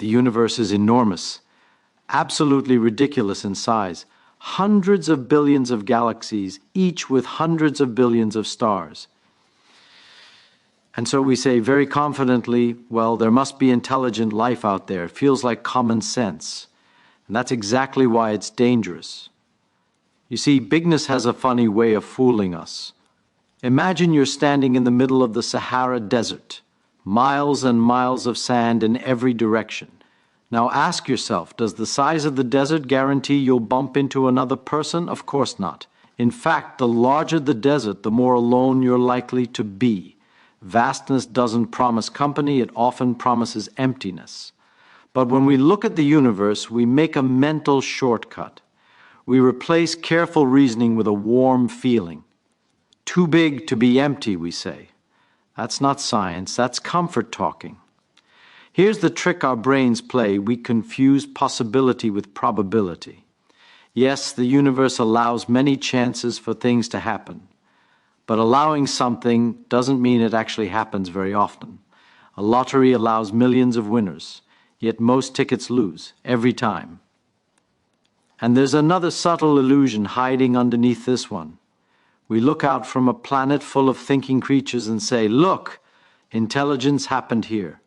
The universe is enormous, absolutely ridiculous in size. Hundreds of billions of galaxies, each with hundreds of billions of stars. And so we say very confidently, well, there must be intelligent life out there. It feels like common sense. And that's exactly why it's dangerous. You see, bigness has a funny way of fooling us. Imagine you're standing in the middle of the Sahara Desert, miles and miles of sand in every direction. Now ask yourself, does the size of the desert guarantee you'll bump into another person? Of course not. In fact, the larger the desert, the more alone you're likely to be. Vastness doesn't promise company, it often promises emptiness. But when we look at the universe, we make a mental shortcut. We replace careful reasoning with a warm feeling. Too big to be empty, we say. That's not science, that's comfort talking. Here's the trick our brains play. We confuse possibility with probability. Yes, the universe allows many chances for things to happen. But allowing something doesn't mean it actually happens very often. A lottery allows millions of winners, yet most tickets lose, every time. And there's another subtle illusion hiding underneath this one. We look out from a planet full of thinking creatures and say, look, intelligence happened here,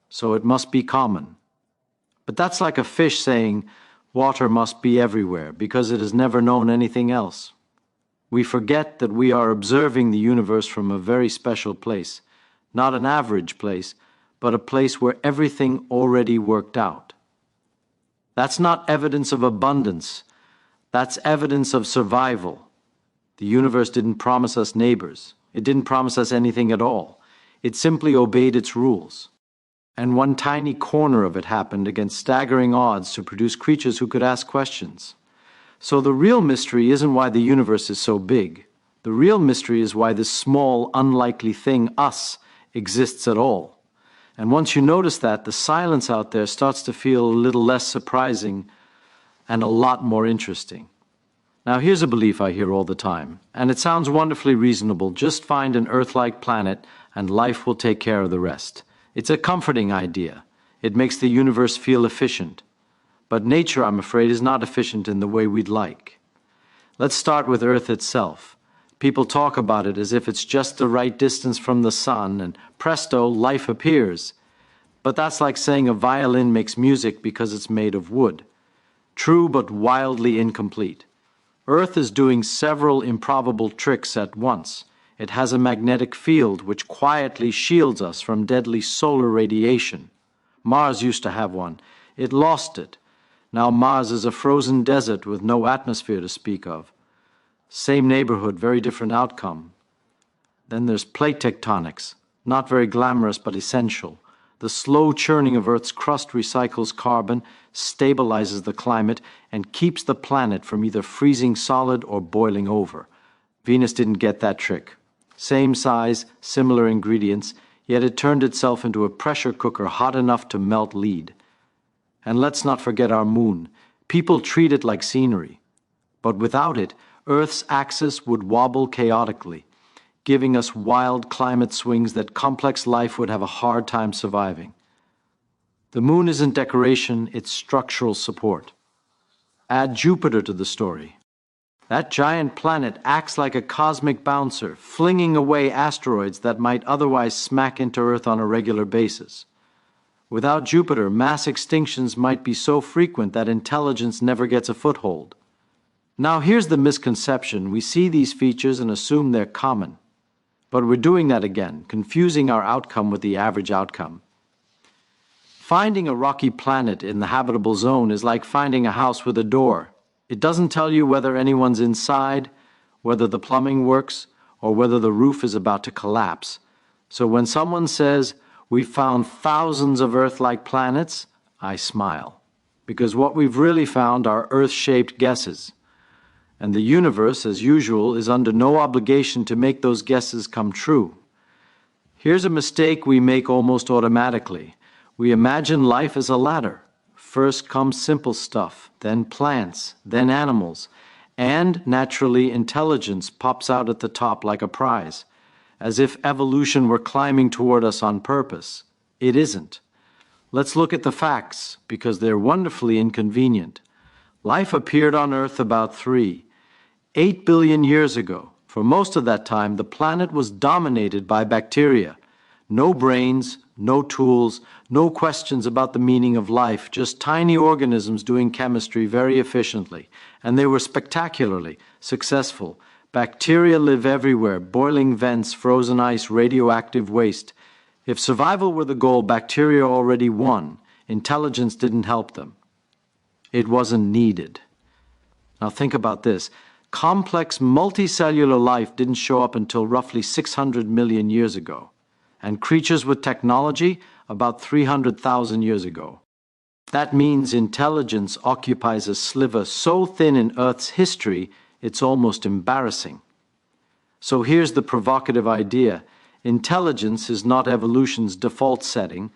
so it must be common. But that's like a fish saying, water must be everywhere, because it has never known anything else. We forget that we are observing the universe from a very special place, not an average place, but a place where everything already worked out. That's not evidence of abundance. That's evidence of survival. The universe didn't promise us neighbors. It didn't promise us anything at all. It simply obeyed its rules. And one tiny corner of it happened against staggering odds to produce creatures who could ask questions. So the real mystery isn't why the universe is so big. The real mystery is why this small, unlikely thing, us, exists at all. And once you notice that, the silence out there starts to feel a little less surprising and a lot more interesting. Now here's a belief I hear all the time, and it sounds wonderfully reasonable. Just find an Earth-like planet and life will take care of the rest. It's a comforting idea. It makes the universe feel efficient. But nature, I'm afraid, is not efficient in the way we'd like. Let's start with Earth itself. People talk about it as if it's just the right distance from the sun, and presto, life appears. But that's like saying a violin makes music because it's made of wood. True, but wildly incomplete. Earth is doing several improbable tricks at once. It has a magnetic field which quietly shields us from deadly solar radiation. Mars used to have one. It lost it. Now Mars is a frozen desert with no atmosphere to speak of. Same neighborhood, very different outcome. Then there's plate tectonics, not very glamorous but essential. The slow churning of Earth's crust recycles carbon, stabilizes the climate, and keeps the planet from either freezing solid or boiling over. Venus didn't get that trick. Same size, similar ingredients, yet it turned itself into a pressure cooker hot enough to melt lead. And let's not forget our moon. People treat it like scenery. But without it, Earth's axis would wobble chaotically, giving us wild climate swings that complex life would have a hard time surviving. The moon isn't decoration, it's structural support. Add Jupiter to the story. That giant planet acts like a cosmic bouncer, flinging away asteroids that might otherwise smack into Earth on a regular basis. Without Jupiter, mass extinctions might be so frequent that intelligence never gets a foothold. Now here's the misconception. We see these features and assume they're common. But we're doing that again, confusing our outcome with the average outcome. Finding a rocky planet in the habitable zone is like finding a house with a door. It doesn't tell you whether anyone's inside, whether the plumbing works, or whether the roof is about to collapse. So when someone says, "We found thousands of Earth-like planets," I smile. Because what we've really found are Earth-shaped guesses. And the universe, as usual, is under no obligation to make those guesses come true. Here's a mistake we make almost automatically. We imagine life as a ladder. First comes simple stuff, then plants, then animals, and naturally intelligence pops out at the top like a prize, as if evolution were climbing toward us on purpose. It isn't. Let's look at the facts, because they're wonderfully inconvenient. Life appeared on Earth about 8 billion years ago. For most of that time, the planet was dominated by bacteria. No brains, no tools, no questions about the meaning of life, just tiny organisms doing chemistry very efficiently. And they were spectacularly successful. Bacteria live everywhere, boiling vents, frozen ice, radioactive waste. If survival were the goal, bacteria already won. Intelligence didn't help them. It wasn't needed. Now think about this. Complex multicellular life didn't show up until roughly 600 million years ago, and creatures with technology about 300,000 years ago. That means intelligence occupies a sliver so thin in Earth's history, it's almost embarrassing. So here's the provocative idea. Intelligence is not evolution's default setting.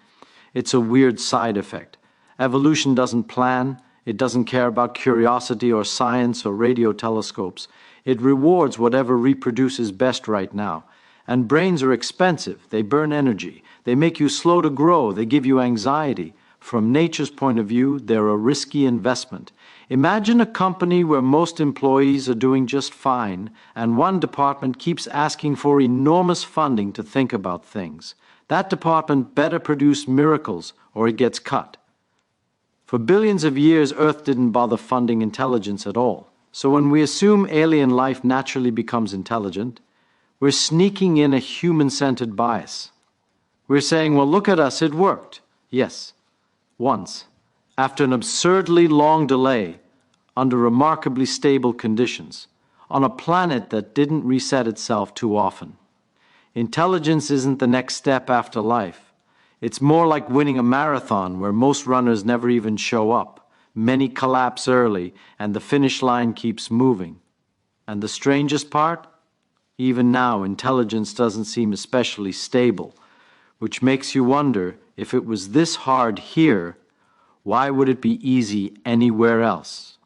It's a weird side effect. Evolution doesn't plan. It doesn't care about curiosity or science or radio telescopes. It rewards whatever reproduces best right now. And brains are expensive. They burn energy. They make you slow to grow. They give you anxiety. From nature's point of view, they're a risky investment. Imagine a company where most employees are doing just fine, and one department keeps asking for enormous funding to think about things. That department better produce miracles, or it gets cut. For billions of years, Earth didn't bother funding intelligence at all. So when we assume alien life naturally becomes intelligent, we're sneaking in a human-centered bias. We're saying, well, look at us, it worked. Yes, once, after an absurdly long delay, under remarkably stable conditions, on a planet that didn't reset itself too often. Intelligence isn't the next step after life. It's more like winning a marathon where most runners never even show up. Many collapse early, and the finish line keeps moving. And the strangest part? Even now, intelligence doesn't seem especially stable, which makes you wonder, if it was this hard here, why would it be easy anywhere else?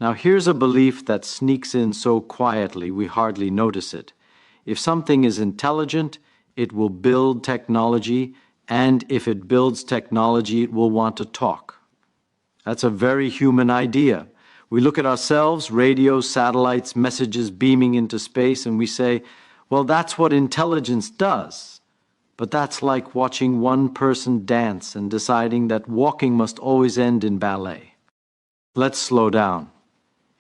Now here's a belief that sneaks in so quietly we hardly notice it. If something is intelligent, it will build technology, and if it builds technology, it will want to talk. That's a very human idea. We look at ourselves, radios, satellites, messages beaming into space, and we say, well, that's what intelligence does. But that's like watching one person dance and deciding that walking must always end in ballet. Let's slow down.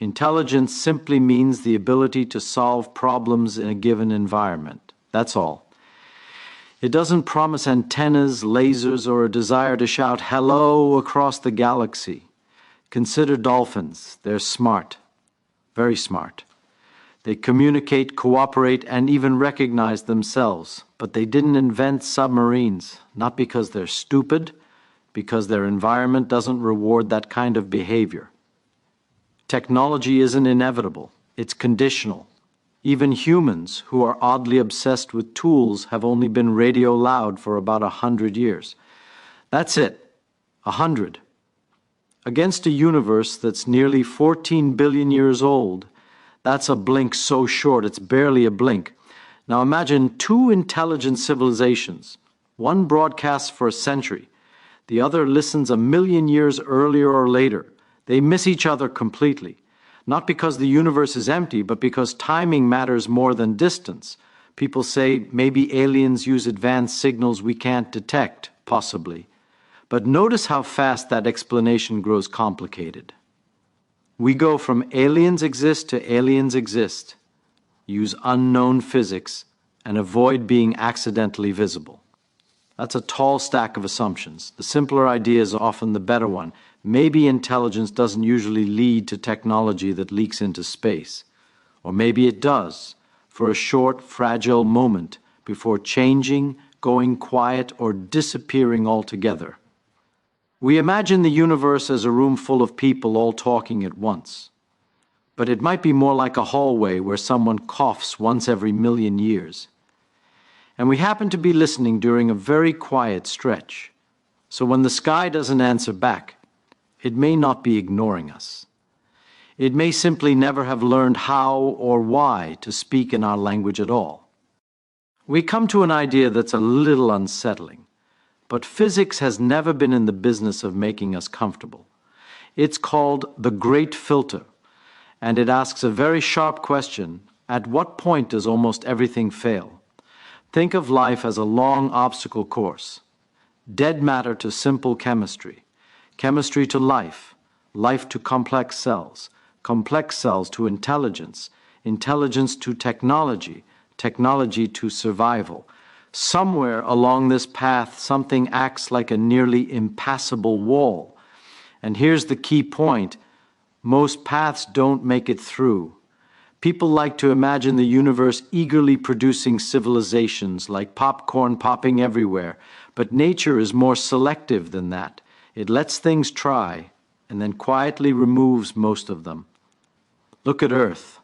Intelligence simply means the ability to solve problems in a given environment. That's all. It doesn't promise antennas, lasers, or a desire to shout hello across the galaxy. Consider dolphins. They're smart, very smart. They communicate, cooperate, and even recognize themselves. But they didn't invent submarines, not because they're stupid, because their environment doesn't reward that kind of behavior. Technology isn't inevitable. It's conditional. Even humans, who are oddly obsessed with tools, have only been radio loud for about 100 years. That's it. 100. Against a universe that's nearly 14 billion years old, that's a blink so short it's barely a blink. Now imagine two intelligent civilizations. One broadcasts for a century. The other listens a million years earlier or later. They miss each other completely. Not because the universe is empty, but because timing matters more than distance. People say maybe aliens use advanced signals we can't detect, possibly. But notice how fast that explanation grows complicated. We go from aliens exist to aliens exist, use unknown physics, and avoid being accidentally visible. That's a tall stack of assumptions. The simpler idea is often the better one. Maybe intelligence doesn't usually lead to technology that leaks into space. Or maybe it does, for a short, fragile moment before changing, going quiet, or disappearing altogether. We imagine the universe as a room full of people all talking at once. But it might be more like a hallway where someone coughs once every million years. And we happen to be listening during a very quiet stretch. So when the sky doesn't answer back, it may not be ignoring us. It may simply never have learned how or why to speak in our language at all. We come to an idea that's a little unsettling. but physics has never been in the business of making us comfortable. It's called the Great Filter, and it asks a very sharp question: at what point does almost everything fail? Think of life as a long obstacle course. Dead matter to simple chemistry, chemistry to life, life to complex cells to intelligence, intelligence to technology, technology to survival. Somewhere along this path, something acts like a nearly impassable wall. And here's the key point: most paths don't make it through. People like to imagine the universe eagerly producing civilizations like popcorn popping everywhere, but nature is more selective than that. It lets things try and then quietly removes most of them. Look at Earth.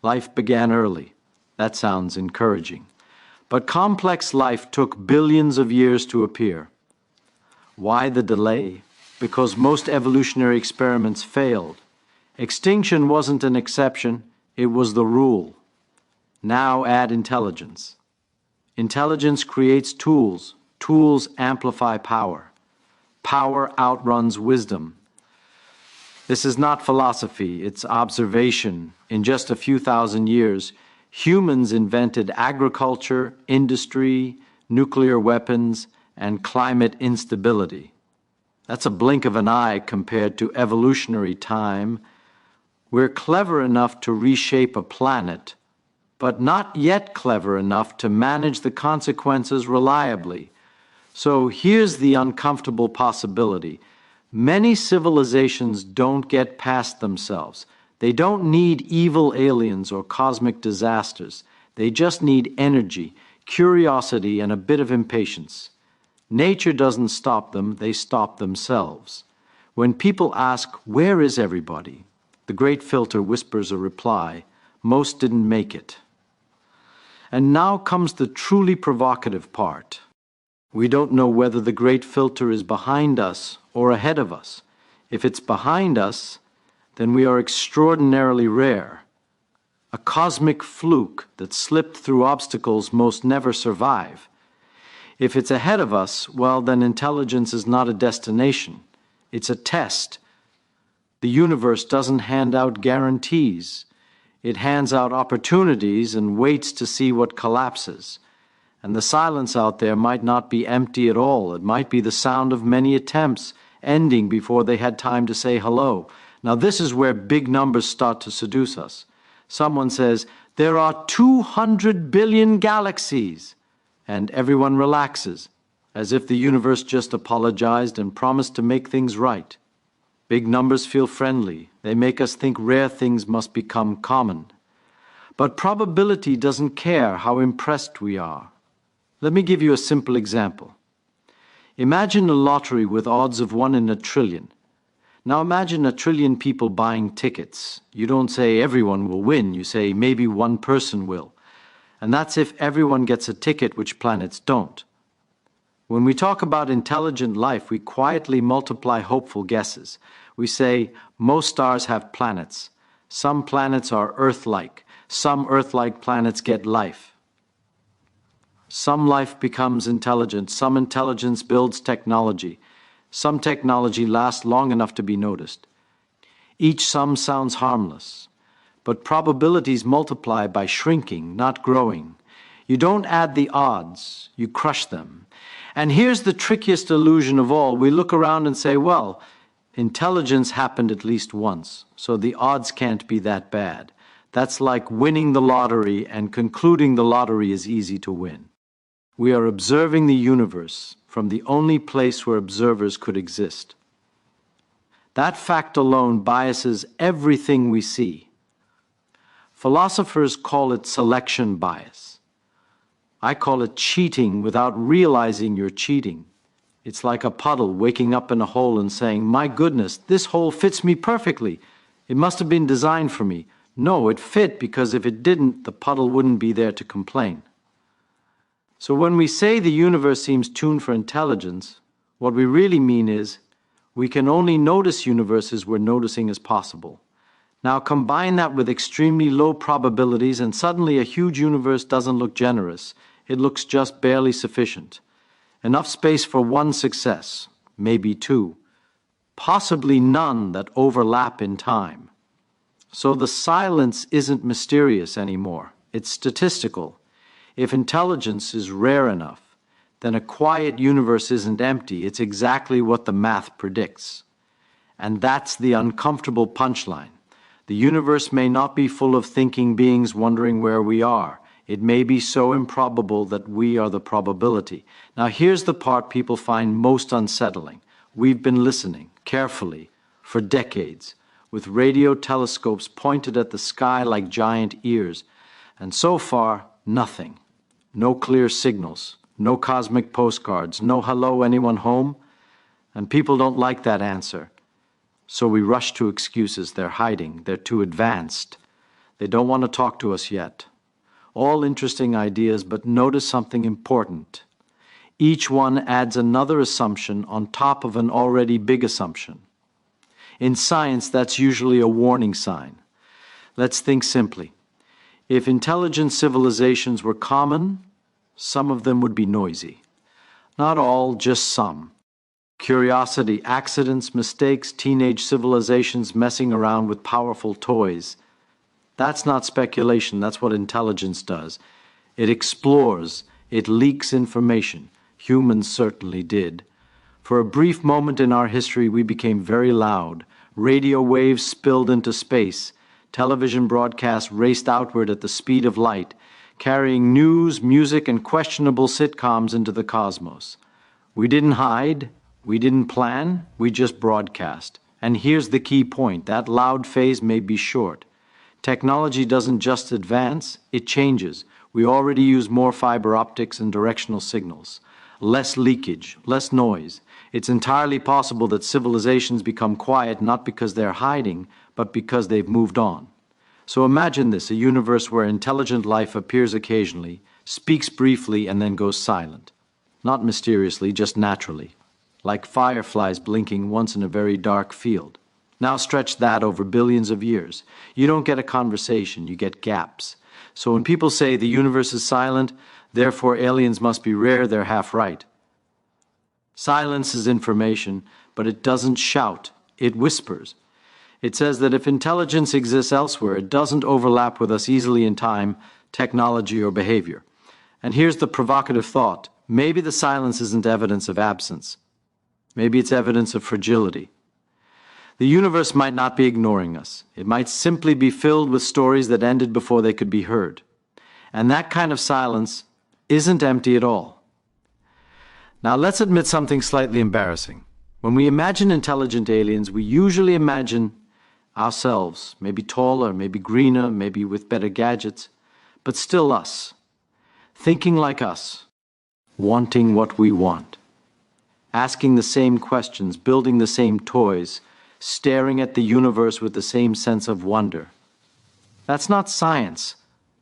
Life began early. That sounds encouraging. But complex life took billions of years to appear. Why the delay? Because most evolutionary experiments failed. Extinction wasn't an exception, it was the rule. Now add intelligence. Intelligence creates tools. Tools amplify power. Power outruns wisdom. This is not philosophy, it's observation. In just a few thousand years, humans invented agriculture, industry, nuclear weapons, and climate instability. That's a blink of an eye compared to evolutionary time. We're clever enough to reshape a planet, but not yet clever enough to manage the consequences reliably. So here's the uncomfortable possibility. Many civilizations don't get past themselves. They don't need evil aliens or cosmic disasters. They just need energy, curiosity, and a bit of impatience. Nature doesn't stop them, they stop themselves. When people ask, "Where is everybody?" the Great Filter whispers a reply: most didn't make it. And now comes the truly provocative part. We don't know whether the Great Filter is behind us or ahead of us. If it's behind us, then we are extraordinarily rare. A cosmic fluke that slipped through obstacles most never survive. If it's ahead of us, well, then intelligence is not a destination. It's a test. The universe doesn't hand out guarantees. It hands out opportunities and waits to see what collapses. And the silence out there might not be empty at all. It might be the sound of many attempts ending before they had time to say hello. Now this is where big numbers start to seduce us. Someone says, "There are 200 billion galaxies." And everyone relaxes, as if the universe just apologized and promised to make things right. Big numbers feel friendly. They make us think rare things must become common. But probability doesn't care how impressed we are. Let me give you a simple example. Imagine a lottery with odds of 1 in a trillion. Now imagine a trillion people buying tickets. You don't say everyone will win, you say maybe one person will. And that's if everyone gets a ticket which planets don't. When we talk about intelligent life, we quietly multiply hopeful guesses. We say most stars have planets. Some planets are Earth-like. Some Earth-like planets get life. Some life becomes intelligent. Some intelligence builds technology. Some technology lasts long enough to be noticed. Each sum sounds harmless, but probabilities multiply by shrinking, not growing. You don't add the odds, you crush them. And here's the trickiest illusion of all. We look around and say, well, intelligence happened at least once, so the odds can't be that bad. That's like winning the lottery and concluding the lottery is easy to win. We are observing the universe from the only place where observers could exist. That fact alone biases everything we see. Philosophers call it selection bias. I call it cheating without realizing you're cheating. It's like a puddle waking up in a hole and saying, "My goodness, this hole fits me perfectly. It must have been designed for me." No, it fit because if it didn't, the puddle wouldn't be there to complain. So when we say the universe seems tuned for intelligence, what we really mean is we can only notice universes where noticing is possible. Now combine that with extremely low probabilities and suddenly a huge universe doesn't look generous. It looks just barely sufficient. Enough space for one success, maybe two, possibly none that overlap in time. So the silence isn't mysterious anymore. It's statistical. If intelligence is rare enough, then a quiet universe isn't empty. It's exactly what the math predicts. And that's the uncomfortable punchline. The universe may not be full of thinking beings wondering where we are. It may be so improbable that we are the probability. Now here's the part people find most unsettling. We've been listening, carefully, for decades, with radio telescopes pointed at the sky like giant ears, and so far, nothing. No clear signals, no cosmic postcards, no hello, anyone home? And people don't like that answer. So we rush to excuses. They're hiding. They're too advanced. They don't want to talk to us yet. All interesting ideas, but notice something important. Each one adds another assumption on top of an already big assumption. In science, that's usually a warning sign. Let's think simply. If intelligent civilizations were common, some of them would be noisy. Not all, just some. Curiosity, accidents, mistakes, teenage civilizations messing around with powerful toys. That's not speculation, that's what intelligence does. It explores, it leaks information. Humans certainly did. For a brief moment in our history, we became very loud. Radio waves spilled into space. Television broadcasts raced outward at the speed of light, carrying news, music, and questionable sitcoms into the cosmos. We didn't hide, we didn't plan, we just broadcast. And here's the key point. That loud phase may be short. Technology doesn't just advance, it changes. We already use more fiber optics and directional signals. Less leakage, less noise. It's entirely possible that civilizations become quiet not because they're hiding, but because they've moved on. So imagine this, a universe where intelligent life appears occasionally, speaks briefly, and then goes silent. Not mysteriously, just naturally. Like fireflies blinking once in a very dark field. Now stretch that over billions of years. You don't get a conversation, you get gaps. So when people say the universe is silent, therefore aliens must be rare, they're half right. Silence is information, but it doesn't shout, it whispers. It says that if intelligence exists elsewhere, it doesn't overlap with us easily in time, technology, or behavior. And here's the provocative thought. Maybe the silence isn't evidence of absence. Maybe it's evidence of fragility. The universe might not be ignoring us. It might simply be filled with stories that ended before they could be heard. And that kind of silence isn't empty at all. Now let's admit something slightly embarrassing. When we imagine intelligent aliens, we usually imagine ourselves, maybe taller, maybe greener, maybe with better gadgets, but still us, thinking like us, wanting what we want, asking the same questions, building the same toys, staring at the universe with the same sense of wonder. That's not science.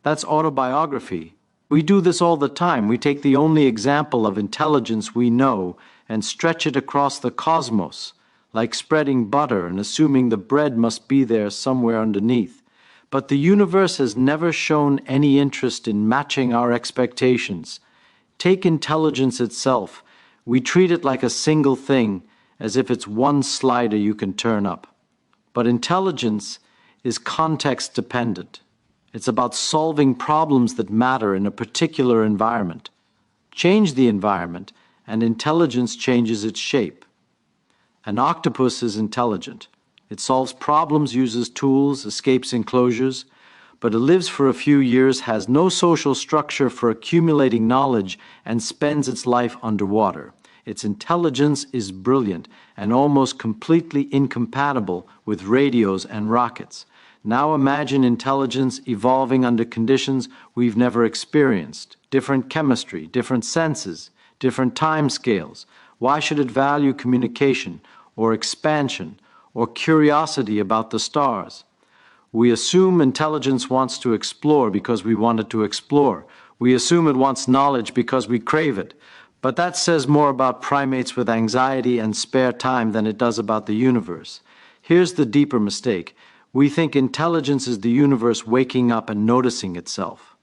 That's autobiography. We do this all the time. We take the only example of intelligence we know and stretch it across the cosmos, like spreading butter and assuming the bread must be there somewhere underneath. But the universe has never shown any interest in matching our expectations. Take intelligence itself. We treat it like a single thing, as if it's one slider you can turn up. But intelligence is context dependent. It's about solving problems that matter in a particular environment. Change the environment, and intelligence changes its shape. An octopus is intelligent. It solves problems, uses tools, escapes enclosures, but it lives for a few years, has no social structure for accumulating knowledge, and spends its life underwater. Its intelligence is brilliant and almost completely incompatible with radios and rockets. Now imagine intelligence evolving under conditions we've never experienced. Different chemistry, different senses, different time scales. Why should it value communication or expansion or curiosity about the stars? We assume intelligence wants to explore because we want it to explore. We assume it wants knowledge because we crave it. But that says more about primates with anxiety and spare time than it does about the universe. Here's the deeper mistake. We think intelligence is the universe waking up and noticing itself.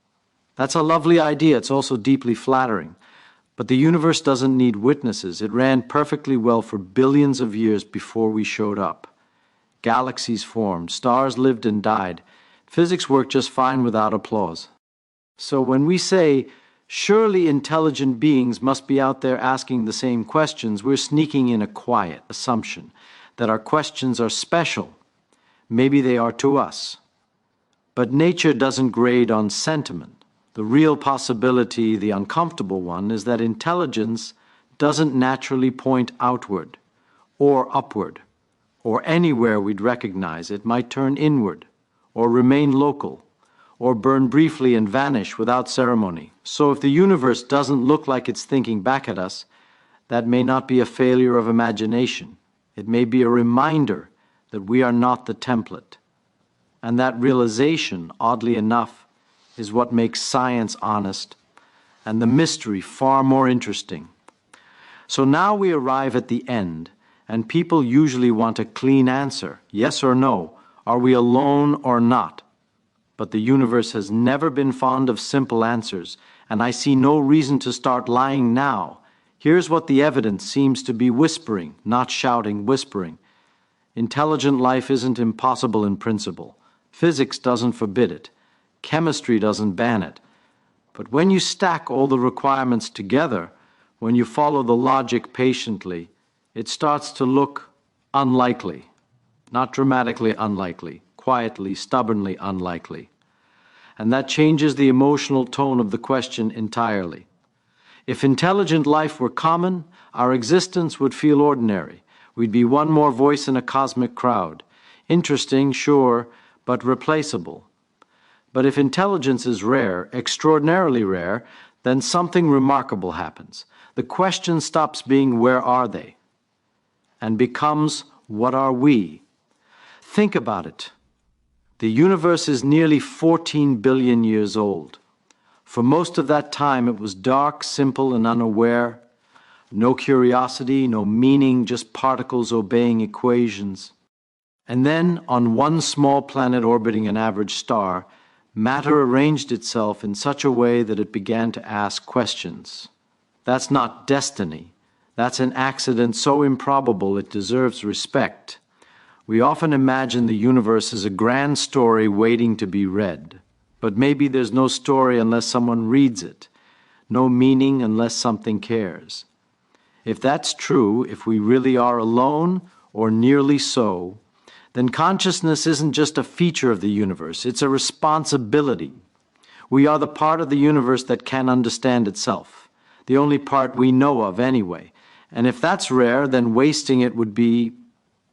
That's a lovely idea. It's also deeply flattering. But the universe doesn't need witnesses. It ran perfectly well for billions of years before we showed up. Galaxies formed, stars lived and died. Physics worked just fine without applause. So when we say, surely intelligent beings must be out there asking the same questions, we're sneaking in a quiet assumption that our questions are special. Maybe they are to us. But nature doesn't grade on sentiment. The real possibility, the uncomfortable one, is that intelligence doesn't naturally point outward or upward, or anywhere we'd recognize it might turn inward, or remain local, or burn briefly and vanish without ceremony. So if the universe doesn't look like it's thinking back at us, that may not be a failure of imagination. It may be a reminder that we are not the template. And that realization, oddly enough, is what makes science honest and the mystery far more interesting. So now we arrive at the end, and people usually want a clean answer, yes or no, are we alone or not? But the universe has never been fond of simple answers, and I see no reason to start lying now. Here's what the evidence seems to be whispering, not shouting, whispering. Intelligent life isn't impossible in principle. Physics doesn't forbid it. Chemistry doesn't ban it. But when you stack all the requirements together, when you follow the logic patiently, it starts to look unlikely. Not dramatically unlikely, quietly, stubbornly unlikely. And that changes the emotional tone of the question entirely. If intelligent life were common, our existence would feel ordinary. We'd be one more voice in a cosmic crowd. Interesting, sure, but replaceable. But if intelligence is rare, extraordinarily rare, then something remarkable happens. The question stops being where are they and becomes what are we? Think about it. The universe is nearly 14 billion years old. For most of that time it was dark, simple, and unaware. No curiosity, no meaning, just particles obeying equations. And then, on one small planet orbiting an average star, matter arranged itself in such a way that it began to ask questions. That's not destiny. That's an accident so improbable it deserves respect. We often imagine the universe as a grand story waiting to be read. But maybe there's no story unless someone reads it, no meaning unless something cares. If that's true, if we really are alone, or nearly so, then consciousness isn't just a feature of the universe, it's a responsibility. We are the part of the universe that can understand itself, the only part we know of anyway. And if that's rare, then wasting it would be,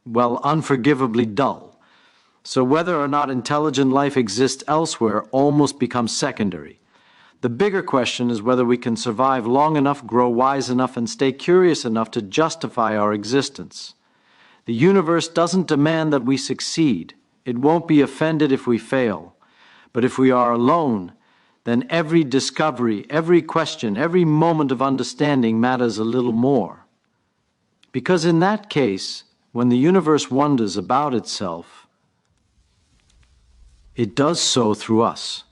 well, unforgivably dull. So whether or not intelligent life exists elsewhere almost becomes secondary. The bigger question is whether we can survive long enough, grow wise enough, and stay curious enough to justify our existence. The universe doesn't demand that we succeed. It won't be offended if we fail. But if we are alone, then every discovery, every question, every moment of understanding matters a little more. Because in that case, when the universe wonders about itself, it does so through us.